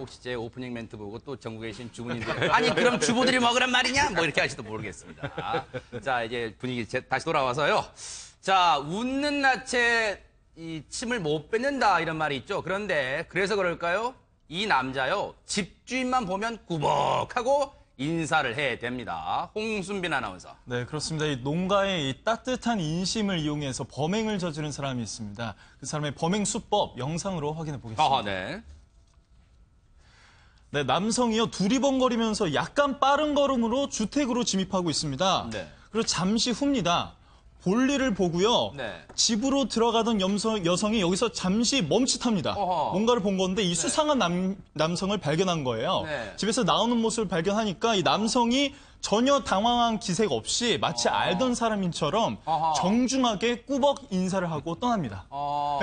혹시 제 오프닝 멘트 보고 또 전국에 계신 주부님들 아니 그럼 주부들이 먹으란 말이냐? 뭐 이렇게 하실지도 모르겠습니다. 자 이제 분위기 다시 돌아와서요. 자 웃는 낯에 이 침을 못 뱉는다 이런 말이 있죠. 그런데 그래서 그럴까요? 이 남자요 집주인만 보면 꾸벅하고 인사를 해야 됩니다. 홍순빈 아나운서. 네, 그렇습니다. 이 농가의 이 따뜻한 인심을 이용해서 범행을 저지른 사람이 있습니다. 그 사람의 범행 수법 영상으로 확인해 보겠습니다. 네. 네, 남성이요 두리번거리면서 약간 빠른 걸음으로 주택으로 진입하고 있습니다. 네. 그리고 잠시 후입니다. 볼일을 보고요. 네. 집으로 들어가던 여성이 여기서 잠시 멈칫합니다. 어허. 뭔가를 본 건데 이 수상한 남성을 발견한 거예요. 네. 집에서 나오는 모습을 발견하니까 이 남성이 전혀 당황한 기색 없이 마치 알던 사람인처럼 어허. 정중하게 꾸벅 인사를 하고 떠납니다.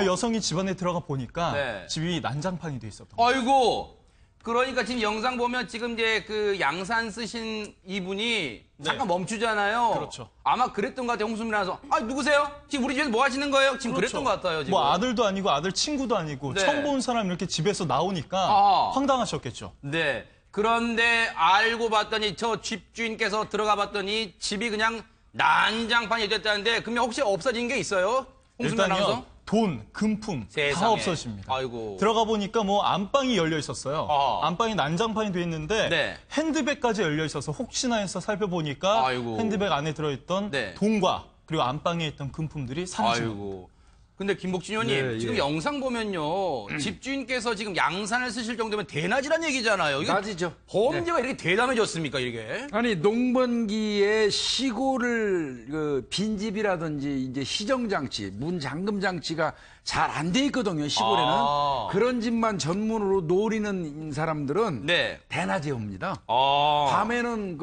여성이 집 안에 들어가 보니까 네. 집이 난장판이 돼 있었던 거예요. 아이고. 그러니까 지금 영상 보면 지금 이제 그 양산 쓰신 이분이 잠깐 멈추잖아요. 그렇죠. 아마 그랬던 것 같아요. 홍수민 아나운서. 아, 누구세요? 지금 우리 집에서 뭐 하시는 거예요? 지금 그렇죠. 그랬던 것 같아요. 지금. 뭐 아들도 아니고 아들 친구도 아니고 네. 처음 본 사람 이렇게 집에서 나오니까 아. 황당하셨겠죠. 네. 그런데 알고 봤더니 저 집주인께서 들어가 봤더니 집이 그냥 난장판이 됐다는데 그러면 혹시 없어진 게 있어요? 홍수민 아나운서? 일단요. 돈, 금품 세상에. 다 없어집니다. 아이고. 들어가 보니까 뭐 안방이 열려 있었어요. 안방이 난장판이 돼 있는데 네. 핸드백까지 열려 있어서 혹시나 해서 살펴보니까 아이고. 핸드백 안에 들어있던 네. 돈과 그리고 안방에 있던 금품들이 사라집니다. 아이고. 근데 김복진 의원님, 예, 지금 예. 영상 보면요. 집주인께서 지금 양산을 쓰실 정도면 대낮이란 얘기잖아요. 이게 낮이죠. 범죄가 이렇게 대담해졌습니까, 이게? 아니 농번기에 시골을 그 빈집이라든지 이제 시정장치, 문 잠금 장치가 잘 안 돼 있거든요. 시골에는 아. 그런 집만 전문으로 노리는 사람들은 네. 대낮에 옵니다. 아. 밤에는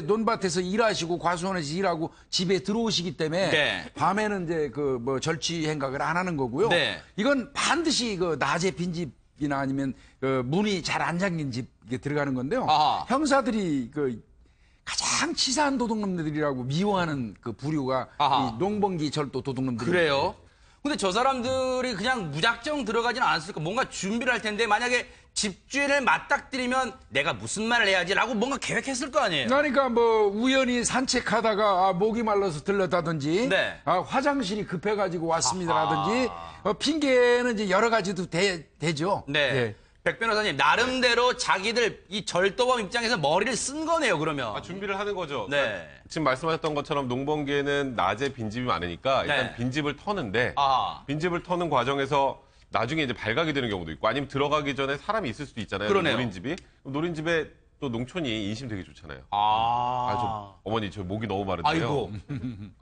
논밭에서 일하시고 과수원에서 일하고 집에 들어오시기 때문에 네. 밤에는 이제 그 뭐 절취 행각을 안 하는 거고요. 네. 이건 반드시 그 낮에 빈집이나 아니면 그 문이 잘 안 잠긴 집에 들어가는 건데요. 아하. 형사들이 그 가장 치사한 도둑놈들이라고 미워하는 그 부류가 아하. 이 농번기 절도 도둑놈들. 그래요? 근데 저 사람들이 그냥 무작정 들어가지는 않았을까? 뭔가 준비를 할 텐데 만약에 집주인을 맞닥뜨리면 내가 무슨 말을 해야지라고 뭔가 계획했을 거 아니에요? 그러니까 뭐 우연히 산책하다가 목이 말라서 들렀다든지 네. 화장실이 급해가지고 왔습니다라든지 핑계는 이제 여러 가지도 되죠. 네. 예. 백 변호사님, 나름대로 자기들 이 절도범 입장에서 머리를 쓴 거네요, 그러면. 준비를 하는 거죠. 네. 그러니까 지금 말씀하셨던 것처럼 농번기에는 낮에 빈집이 많으니까 일단 네. 빈집을 터는데 아. 빈집을 터는 과정에서 나중에 이제 발각이 되는 경우도 있고 아니면 들어가기 전에 사람이 있을 수도 있잖아요. 그러네요. 노린집이. 노린집에 또 농촌이 인심 되게 좋잖아요. 어머니 저 목이 너무 마른데요. 아이고.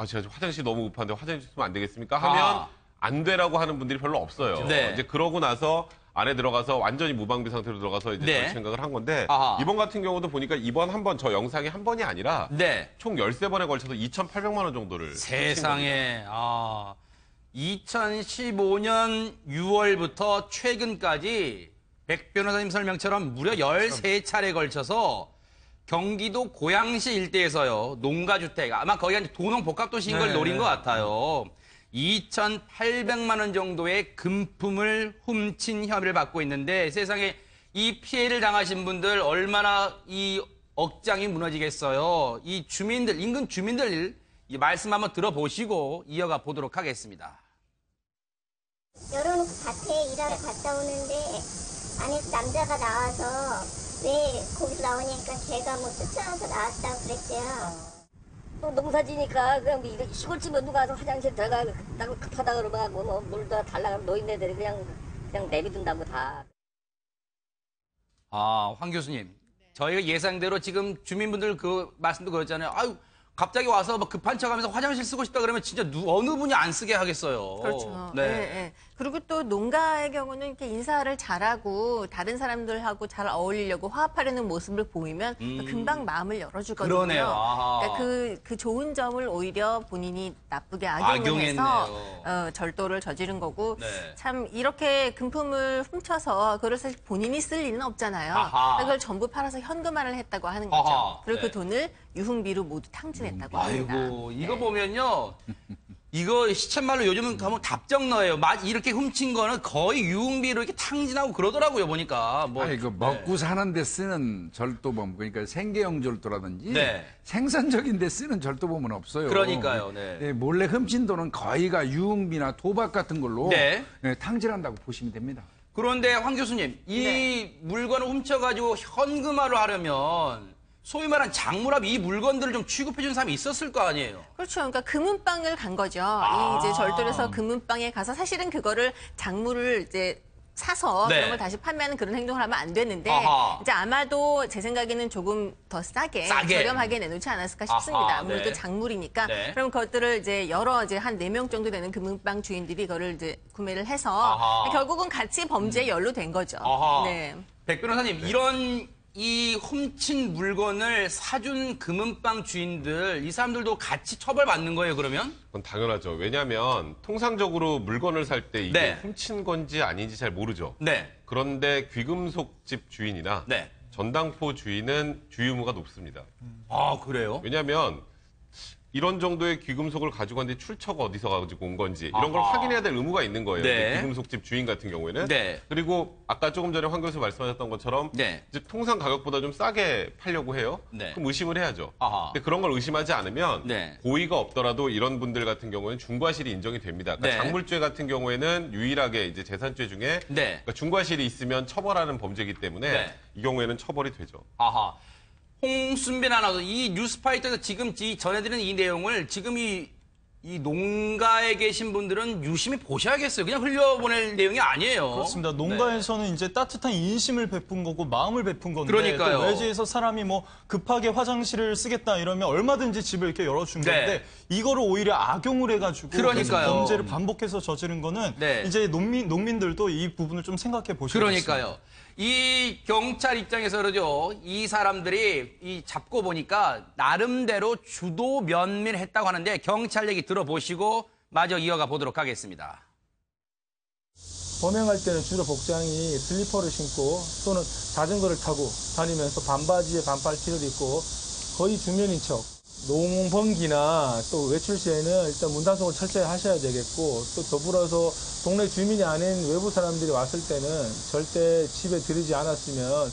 제가 지금 화장실 너무 급한데 화장실 쓰면 안 되겠습니까? 하면 안 되라고 하는 분들이 별로 없어요. 네. 이제 그러고 나서 안에 들어가서 완전히 무방비 상태로 들어가서 이제 네. 절취 생각을 한 건데 아하. 이번 같은 경우도 보니까 이번 한 번 저 영상이 한 번이 아니라 네. 총 13번에 걸쳐서 2,800만 원 정도를 세상에, 2015년 6월부터 최근까지 백 변호사님 설명처럼 무려 13차례에 걸쳐서 경기도 고양시 일대에서요, 농가주택, 아마 거기가 이제 도농복합도시인 걸 노린 것 같아요. 2,800만 원 정도의 금품을 훔친 혐의를 받고 있는데 세상에 이 피해를 당하신 분들 얼마나 이 억장이 무너지겠어요. 이 주민들, 인근 주민들 이 말씀 한번 들어보시고 이어가 보도록 하겠습니다. 열어놓고 밭에 일하러 갔다 오는데 안에서 남자가 나와서 왜 거기서 나오니까 걔가 뭐 쫓아와서 나왔다고 그랬대요. 또 농사지니까 그냥 뭐 시골집에 누가 와서 화장실 들어가고 급하다 그러면 뭐 물도 달라고 노인네들이 그냥 내비둔다고 다. 황 교수님, 저희가 예상대로 지금 주민분들 그 말씀도 그랬잖아요. 아유, 갑자기 와서 막 급한 척하면서 화장실 쓰고 싶다 그러면 진짜 어느 분이 안 쓰게 하겠어요. 그렇죠. 네. 네. 그리고 또 농가의 경우는 이렇게 인사를 잘하고 다른 사람들하고 잘 어울리려고 화합하려는 모습을 보이면 금방 마음을 열어주거든요. 그러네요. 아하. 그러니까 그 좋은 점을 오히려 본인이 나쁘게 악용해서 악용했네요. 절도를 저지른 거고 네. 참 이렇게 금품을 훔쳐서 그걸 사실 본인이 쓸 일은 없잖아요. 아하. 그걸 전부 팔아서 현금화를 했다고 하는 거죠. 아하. 그리고 네. 그 돈을 유흥비로 모두 탕진했다고 합니다. 아이고, 이거 네. 보면요. 이거 시쳇말로 요즘은 가면 답정너예요. 이렇게 훔친 거는 거의 유흥비로 이렇게 탕진하고 그러더라고요, 보니까. 뭐. 아니, 그 먹고 사는 데 쓰는 절도범, 그러니까 생계형 절도라든지 네. 생산적인 데 쓰는 절도범은 없어요. 그러니까요, 네. 예, 몰래 훔친 돈은 거의가 유흥비나 도박 같은 걸로 네. 예, 탕진한다고 보시면 됩니다. 그런데 황 교수님, 이 물건을 훔쳐가지고 현금화로 하려면 소위 말한 장물합 이 물건들을 좀 취급해준 사람이 있었을 거 아니에요? 그렇죠. 그러니까 금은방을 간 거죠. 이 이제 절도를 해서 금은방에 가서 사실은 그거를 작물을 이제 사서 네. 그런 걸 다시 판매하는 그런 행동을 하면 안 되는데 아하. 이제 아마도 제 생각에는 조금 더 싸게 저렴하게 내놓지 않았을까 싶습니다. 아하, 아무래도 네. 작물이니까. 네. 그럼 그것들을 이제 여러 이제 한 4명 정도 되는 금은방 주인들이 그거를 이제 구매를 해서 아하. 결국은 같이 범죄에 연루된 거죠. 아하. 네. 백 변호사님, 이런 이 훔친 물건을 사준 금은방 주인들, 이 사람들도 같이 처벌받는 거예요, 그러면? 그건 당연하죠. 왜냐하면 통상적으로 물건을 살 때 이게 네. 훔친 건지 아닌지 잘 모르죠. 네. 그런데 귀금속집 주인이나 네. 전당포 주인은 주의 의무가 높습니다. 아, 그래요? 왜냐하면 이런 정도의 귀금속을 가지고 왔는데 출처가 어디서 가지고 온 건지 이런 걸 아하. 확인해야 될 의무가 있는 거예요. 네. 귀금속집 주인 같은 경우에는. 네. 그리고 아까 조금 전에 황 교수 말씀하셨던 것처럼 네. 이제 통상 가격보다 좀 싸게 팔려고 해요. 네. 그럼 의심을 해야죠. 아하. 근데 그런 걸 의심하지 않으면 네. 고의가 없더라도 이런 분들 같은 경우에는 중과실이 인정이 됩니다. 그러니까 네. 작물죄 같은 경우에는 유일하게 이제 재산죄 중에 네. 그러니까 중과실이 있으면 처벌하는 범죄이기 때문에 네. 이 경우에는 처벌이 되죠. 아하. 홍순빈 아나운서, 이 뉴스파이터에서 지금 전해드리는 이 내용을 지금 이 농가에 계신 분들은 유심히 보셔야겠어요. 그냥 흘려보낼 내용이 아니에요. 그렇습니다. 농가에서는 이제 따뜻한 인심을 베푼 거고 마음을 베푼 건데 그러니까요. 또 외지에서 사람이 뭐 급하게 화장실을 쓰겠다 이러면 얼마든지 집을 이렇게 열어준 네. 건데 이거를 오히려 악용을 해가지고 그러니까요. 계속 범죄를 반복해서 저지른 거는 네. 이제 농민들도 이 부분을 좀 생각해 보셔야겠습니다. 그러니까요. 이 경찰 입장에서 그러죠. 이 사람들이 이 잡고 보니까 나름대로 주도 면밀했다고 하는데 경찰 얘기 들어보시고 마저 이어가 보도록 하겠습니다. 범행할 때는 주로 복장이 슬리퍼를 신고 또는 자전거를 타고 다니면서 반바지에 반팔티를 입고 거의 중년인 척. 농번기나 또 외출 시에는 일단 문단속을 철저히 하셔야 되겠고 또 더불어서 동네 주민이 아닌 외부 사람들이 왔을 때는 절대 집에 들이지 않았으면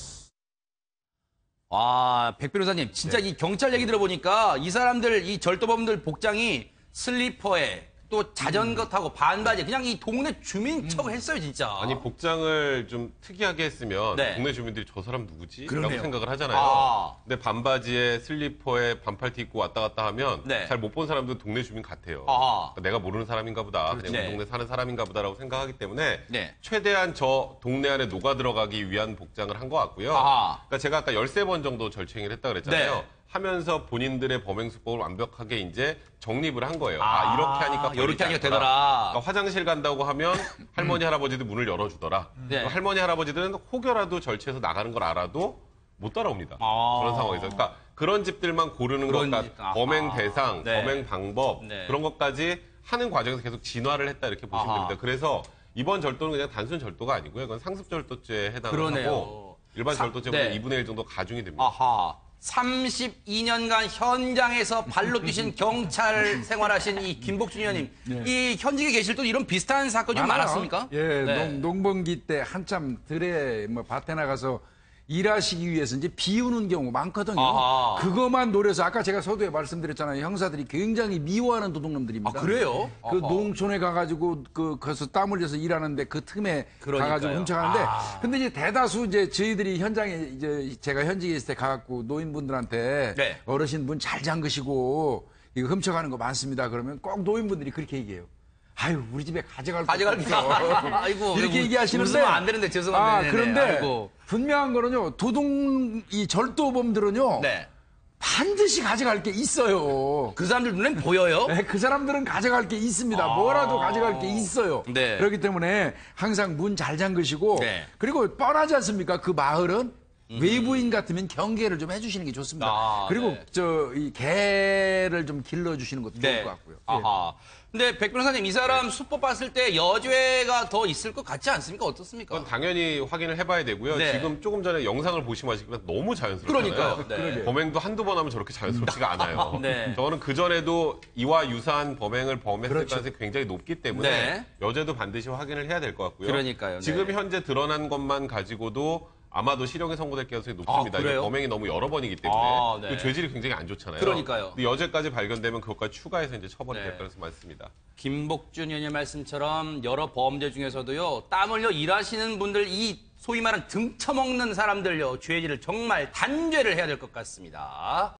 와, 백 변호사님, 진짜 이 경찰 얘기 들어보니까 이 사람들, 이 절도범들 복장이 슬리퍼에 또 자전거 타고 반바지, 그냥 이 동네 주민 척 했어요, 진짜. 아니 복장을 좀 특이하게 했으면 네. 동네 주민들이 저 사람 누구지? 그러네요. 라고 생각을 하잖아요. 아. 근데 반바지에 슬리퍼에 반팔티 입고 왔다 갔다 하면 네. 잘 못 본 사람도 동네 주민 같아요. 아. 그러니까 내가 모르는 사람인가 보다. 그렇지. 그냥 네. 우리 동네 사는 사람인가 보다라고 생각하기 때문에 네. 최대한 저 동네 안에 녹아 들어가기 위한 복장을 한 것 같고요. 아하. 그러니까 제가 아까 13번 정도 절도행위를 했다 그랬잖아요. 네. 하면서 본인들의 범행 수법을 완벽하게 이제 정립을 한 거예요. 이렇게 하니까 이렇게 걸리지 하니까 않더라. 되더라. 그러니까 화장실 간다고 하면 할머니 할아버지들 문을 열어주더라. 네. 할머니 할아버지들은 혹여라도 절취해서 나가는 걸 알아도 못 따라옵니다. 아. 그런 상황에서. 그러니까 그런 집들만 고르는 그런 것과 집, 아하. 범행 대상, 네. 범행 방법 네. 그런 것까지 하는 과정에서 계속 진화를 했다 이렇게 보시면 아하. 됩니다. 그래서 이번 절도는 그냥 단순 절도가 아니고요. 그건 상습 절도죄에 해당을 그러네요. 하고 일반 절도죄보다 네. 2분의 1 정도 가중이 됩니다. 아하. 32년간 현장에서 발로 뛰신 경찰 생활하신 이 김복준 의원님, 이 현직에 계실 때 이런 비슷한 사건이 좀 많아요. 많았습니까? 예, 네. 농번기 때 한참 들에 뭐 밭에 나가서 일하시기 위해서 이제 비우는 경우 많거든요. 아하. 그것만 노려서 아까 제가 서두에 말씀드렸잖아요. 형사들이 굉장히 미워하는 도둑놈들입니다. 아, 그래요? 그 아하. 농촌에 가가지고 거기서 땀 흘려서 일하는데 그 틈에 그러니까요. 가가지고 훔쳐가는데 아. 근데 이제 대다수 이제 저희들이 현장에 이제 제가 현직에 있을 때 가갖고 노인분들한테 네. 어르신분 잘 잠그시고 이거 훔쳐가는 거 많습니다. 그러면 꼭 노인분들이 그렇게 얘기해요. 아유, 우리 집에 가져갈 가져갈 거 게 없어. 아이고, 이렇게 얘기하시는데 웃으면 안 되는데 죄송합니다. 그런데 아이고. 분명한 거는요. 이 절도범들은요. 네. 반드시 가져갈 게 있어요. 그 사람들 눈엔 보여요? 네, 그 사람들은 가져갈 게 있습니다. 뭐라도 가져갈 게 있어요. 네. 그렇기 때문에 항상 문 잘 잠그시고 네. 그리고 뻔하지 않습니까? 그 마을은 외부인 같으면 경계를 좀 해주시는 게 좋습니다. 아, 그리고 네. 이 개를 좀 길러주시는 것도 좋을 것 같고요. 아하. 근데 백 변호사님, 이 사람 수법 봤을 때 여죄가 더 있을 것 같지 않습니까? 어떻습니까? 그건 당연히 확인을 해봐야 되고요. 네. 지금 조금 전에 영상을 보시면 아시겠지만 너무 자연스럽잖아요. 그러니까요. 네. 범행도 한두 번 하면 저렇게 자연스럽지가 않아요. 네. 저는 그전에도 이와 유사한 범행을 범했을 그렇죠. 가능성이 굉장히 높기 때문에 네. 여죄도 반드시 확인을 해야 될 것 같고요. 그러니까요. 네. 지금 현재 드러난 것만 가지고도 아마도 실형에 선고될 가능성이 높습니다. 아, 그래요? 이게 범행이 너무 여러 번이기 때문에 아, 네. 그 죄질이 굉장히 안 좋잖아요. 그러니까요. 근데 여죄까지 발견되면 그것까지 추가해서 이제 처벌이 네. 될 가능성이 많습니다. 김복준 의원의 말씀처럼 여러 범죄 중에서도요, 땀 흘려 일하시는 분들, 이 소위 말하는 등쳐먹는 사람들요, 죄질을 정말 단죄를 해야 될 것 같습니다.